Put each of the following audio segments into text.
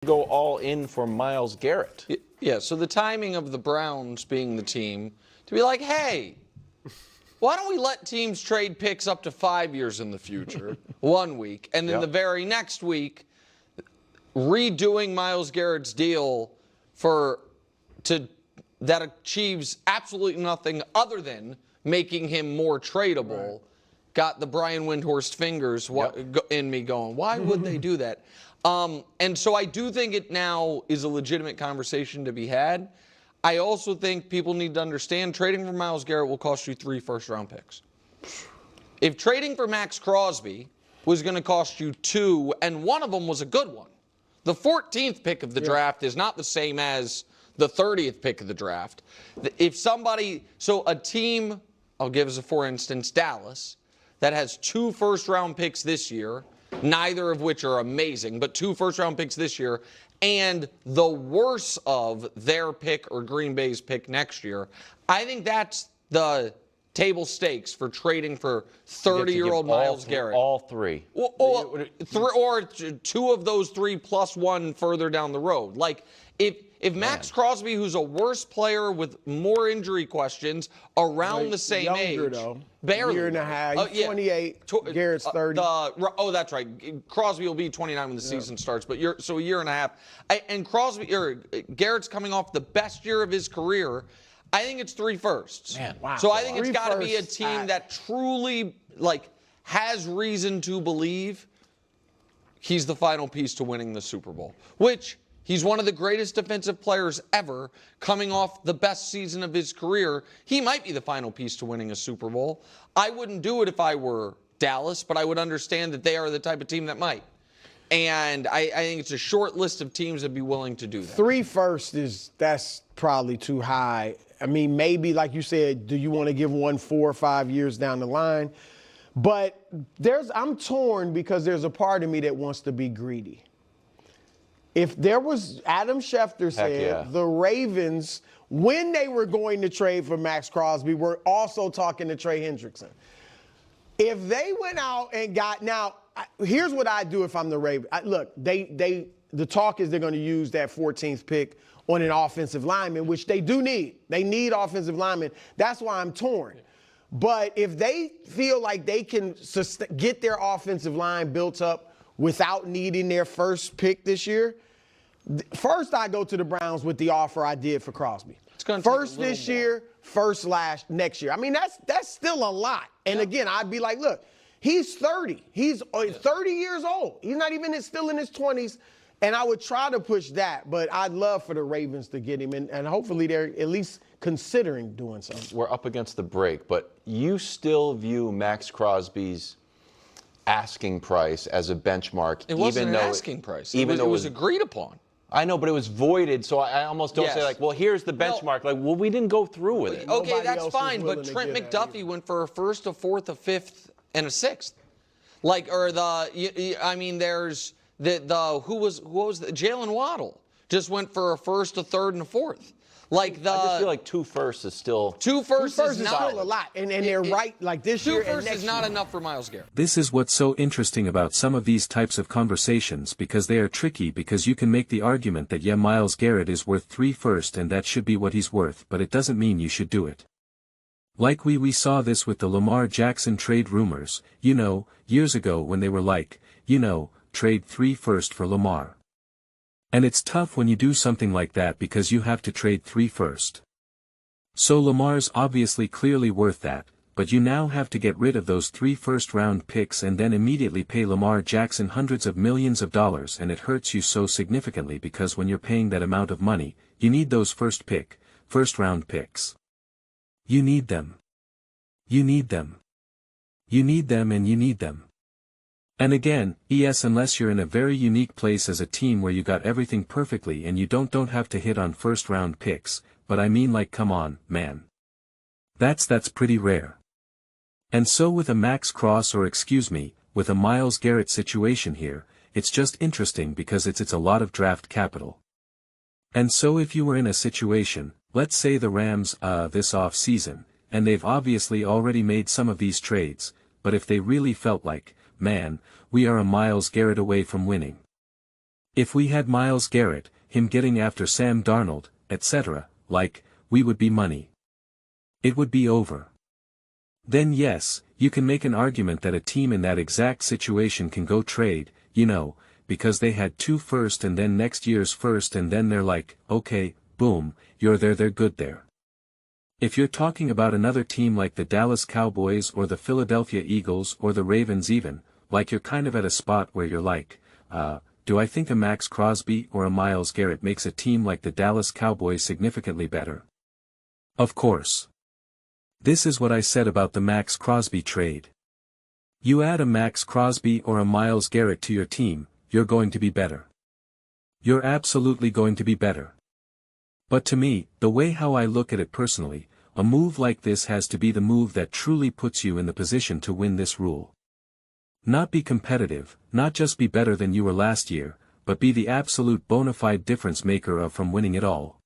go all in for Myles Garrett. Yeah, so the timing of the Browns being the team to be like, hey, why don't we let teams trade picks up to 5 years in the future, 1 week, and then the very next week, redoing Myles Garrett's deal that achieves absolutely nothing other than making him more tradable. Right. Got the Brian Windhorst fingers in me going, why would they do that? And so I do think it now is a legitimate conversation to be had. I also think people need to understand trading for Myles Garrett will cost you 3 first-round picks. If trading for Max Crosby was going to cost you 2, and one of them was a good one, the 14th pick of the draft is not the same as the 30th pick of the draft. If somebody, so a team, I'll give as a for instance, Dallas, that has 2 first-round picks this year, neither of which are amazing, but 2 first-round picks this year, and the worst of their pick or Green Bay's pick next year, I think that's the table stakes for trading for 30-year-old Myles Garrett. All 3. Or 2 of those 3 plus 1 further down the road. Like, if Max Crosby, who's a worse player with more injury questions, around the same age, though. barely. Year and a half. He's 28. Garrett's 30. That's right. Crosby will be 29 when the season starts, but so a year and a half. And Garrett's coming off the best year of his career. I think it's 3 firsts. Man, wow. So I think it's got to be a team that truly has reason to believe he's the final piece to winning the Super Bowl, which he's one of the greatest defensive players ever, coming off the best season of his career. He might be the final piece to winning a Super Bowl. I wouldn't do it if I were Dallas, but I would understand that they are the type of team that might. And I think it's a short list of teams that'd be willing to do that. 3 firsts that's probably too high. I mean, maybe, like you said, do you want to give one 4 or 5 years down the line? But I'm torn because there's a part of me that wants to be greedy. If there was, Adam Schefter said, the Ravens, when they were going to trade for Max Crosby, were also talking to Trey Hendrickson. If they went out and here's what I do if I'm the Ravens. Look, the talk is they're going to use that 14th pick on an offensive lineman, which they do need. They need offensive linemen. That's why I'm torn. But if they feel like they can get their offensive line built up without needing their first pick this year, first I go to the Browns with the offer I did for Crosby. First this year, first next year. I mean, that's still a lot. And again, I'd be like, look, he's 30. He's 30 years old. He's not even still in his 20s. And I would try to push that, but I'd love for the Ravens to get him, and hopefully they're at least considering doing so. We're up against the break, but you still view Max Crosby's asking price as a benchmark. It wasn't an asking price. It was agreed upon. I know, but it was voided, so I almost don't say, well, here's the benchmark. We didn't go through with it. Okay, that's fine, but Trent McDuffie went for a 1st, a 4th, a 5th, and a 6th. There's who was Jalen Waddle just went for a 1st, a 3rd, and a 4th. I just feel like 2 firsts is still 2 firsts is still a lot, and they're right like this year. 2 firsts is not enough for Myles Garrett. This is what's so interesting about some of these types of conversations, because they are tricky, because you can make the argument that Myles Garrett is worth 3 firsts and that should be what he's worth, but it doesn't mean you should do it. Like we saw this with the Lamar Jackson trade rumors, years ago when they were like, trade 3 firsts for Lamar. And it's tough when you do something like that because you have to trade 3 firsts. So Lamar's obviously clearly worth that, but you now have to get rid of those 3 first-round picks and then immediately pay Lamar Jackson hundreds of millions of dollars, and it hurts you so significantly because when you're paying that amount of money, you need those first-round picks. You need them. You need them. You need them and you need them. And again, unless you're in a very unique place as a team where you got everything perfectly and you don't have to hit on first-round picks, but I mean, come on, man. That's pretty rare. And so with a Max Cross with a Myles Garrett situation here, it's just interesting because it's a lot of draft capital. And so if you were in a situation, let's say the Rams, this off-season, and they've obviously already made some of these trades, but if they really felt like, man, we are a Myles Garrett away from winning. If we had Myles Garrett, him getting after Sam Darnold, etc., we would be money. It would be over. Then yes, you can make an argument that a team in that exact situation can go trade, because they had 2 first and then next year's first and then they're like, okay, boom, you're there, they're good there. If you're talking about another team like the Dallas Cowboys or the Philadelphia Eagles or the Ravens even, you're kind of at a spot where you're like, do I think a Max Crosby or a Myles Garrett makes a team like the Dallas Cowboys significantly better? Of course. This is what I said about the Max Crosby trade. You add a Max Crosby or a Myles Garrett to your team, you're going to be better. You're absolutely going to be better. But to me, the way how I look at it personally, a move like this has to be the move that truly puts you in the position to win this rule. Not be competitive, not just be better than you were last year, but be the absolute bona fide difference maker from winning it all.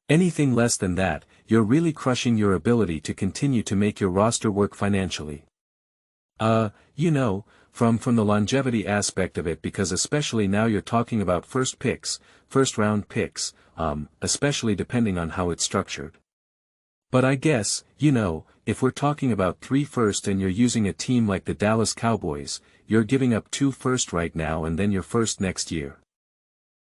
Anything less than that, you're really crushing your ability to continue to make your roster work financially. From the longevity aspect of it, because especially now you're talking about first round picks, especially depending on how it's structured. But I guess, if we're talking about 3 first and you're using a team like the Dallas Cowboys, you're giving up 2 first right now and then your first next year.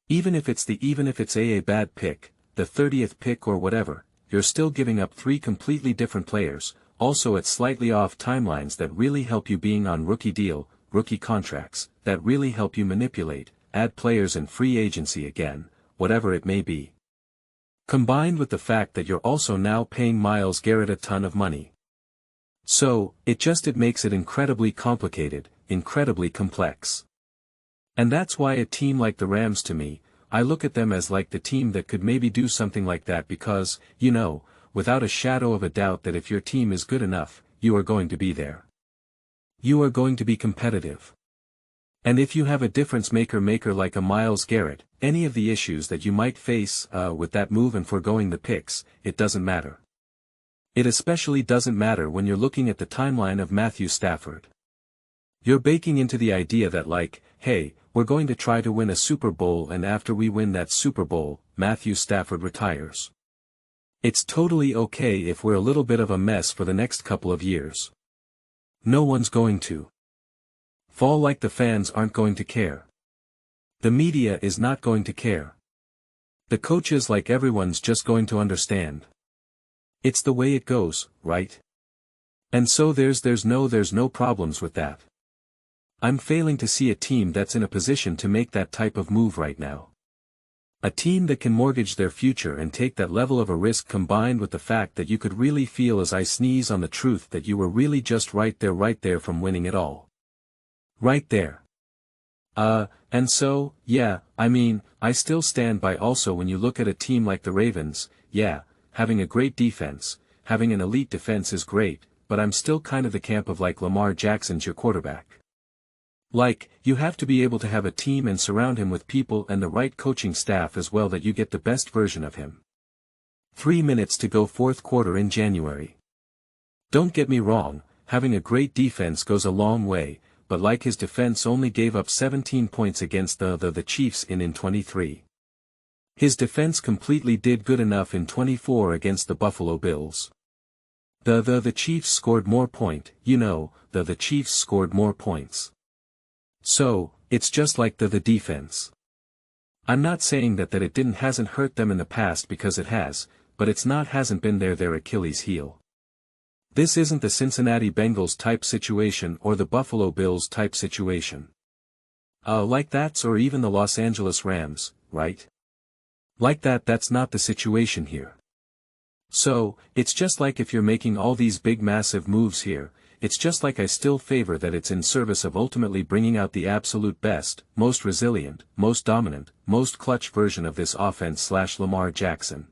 Even if it's a bad pick, the 30th pick or whatever, you're still giving up 3 completely different players, also at slightly off timelines that really help you being on rookie contracts, that really help you manipulate, add players in free agency again, whatever it may be. Combined with the fact that you're also now paying Myles Garrett a ton of money. So, it makes it incredibly complicated, incredibly complex. And that's why a team like the Rams, to me, I look at them as like the team that could maybe do something like that because, without a shadow of a doubt that if your team is good enough, you are going to be there. You are going to be competitive. And if you have a difference maker like a Myles Garrett, any of the issues that you might face with that move and foregoing the picks, it doesn't matter. It especially doesn't matter when you're looking at the timeline of Matthew Stafford. You're baking into the idea that hey, we're going to try to win a Super Bowl and after we win that Super Bowl, Matthew Stafford retires. It's totally okay if we're a little bit of a mess for the next couple of years. No one's going to fall. The fans aren't going to care. The media is not going to care. The coaches, everyone's just going to understand. It's the way it goes, right? And so there's no problems with that. I'm failing to see a team that's in a position to make that type of move right now. A team that can mortgage their future and take that level of a risk, combined with the fact that you could really feel as I sneeze on the truth that you were really just right there from winning it all. Right there. And so, yeah, I still stand by also when you look at a team like the Ravens, yeah, having a great defense, having an elite defense is great, but I'm still kind of the camp of Lamar Jackson's your quarterback. You have to be able to have a team and surround him with people and the right coaching staff as well that you get the best version of him. 3 minutes to go, 4th quarter in January. Don't get me wrong, having a great defense goes a long way, but his defense only gave up 17 points against the Chiefs in 23. His defense completely did good enough in 24 against the Buffalo Bills. The Chiefs scored more the Chiefs scored more points. So, it's just the defense. I'm not saying that it hasn't hurt them in the past, because it has, but hasn't been their Achilles heel. This isn't the Cincinnati Bengals type situation or the Buffalo Bills type situation. Or even the Los Angeles Rams, right? That's not the situation here. So, it's just if you're making all these big massive moves here, it's just I still favor that it's in service of ultimately bringing out the absolute best, most resilient, most dominant, most clutch version of this offense / Lamar Jackson.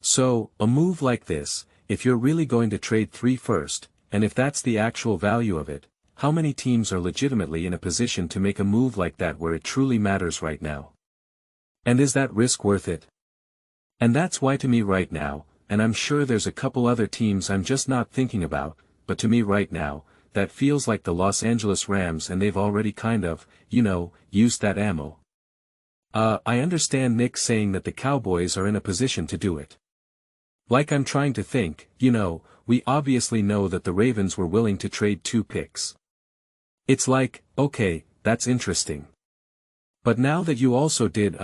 So, a move like this, if you're really going to trade 3 first, and if that's the actual value of it, how many teams are legitimately in a position to make a move like that where it truly matters right now? And is that risk worth it? And that's why to me right now, and I'm sure there's a couple other teams I'm just not thinking about, but to me right now, that feels like the Los Angeles Rams, and they've already kind of, used that ammo. I understand Nick saying that the Cowboys are in a position to do it. Like I'm trying to think, we obviously know that the Ravens were willing to trade 2 picks. It's like, okay, that's interesting. But now that you also did,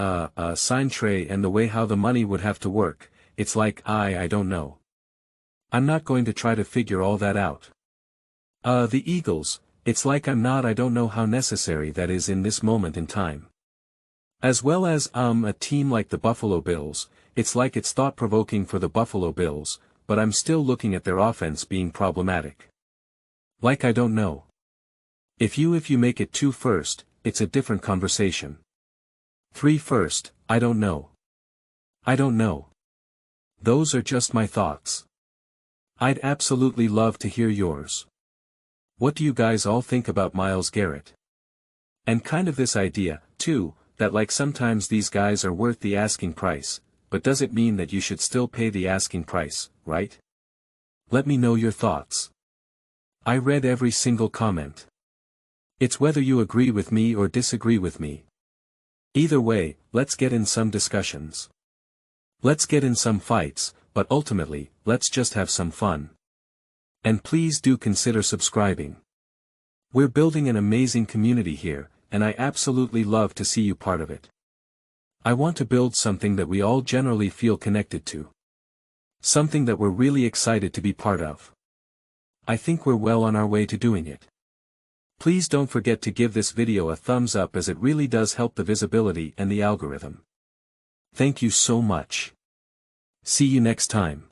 sign Trey and the way how the money would have to work, it's like, I don't know. I'm not going to try to figure all that out. The Eagles, it's like I don't know how necessary that is in this moment in time. As well as, a team like the Buffalo Bills, it's like it's thought-provoking for the Buffalo Bills, but I'm still looking at their offense being problematic. Like I don't know. If you make it 2 first, it's a different conversation. 3 first, I don't know. I don't know. Those are just my thoughts. I'd absolutely love to hear yours. What do you guys all think about Myles Garrett? And kind of this idea, too, that like sometimes these guys are worth the asking price, but does it mean that you should still pay the asking price, right? Let me know your thoughts. I read every single comment. It's whether you agree with me or disagree with me. Either way, let's get in some discussions. Let's get in some fights, but ultimately, let's just have some fun. And please do consider subscribing. We're building an amazing community here, and I absolutely love to see you part of it. I want to build something that we all generally feel connected to. Something that we're really excited to be part of. I think we're well on our way to doing it. Please don't forget to give this video a thumbs up as it really does help the visibility and the algorithm. Thank you so much. See you next time.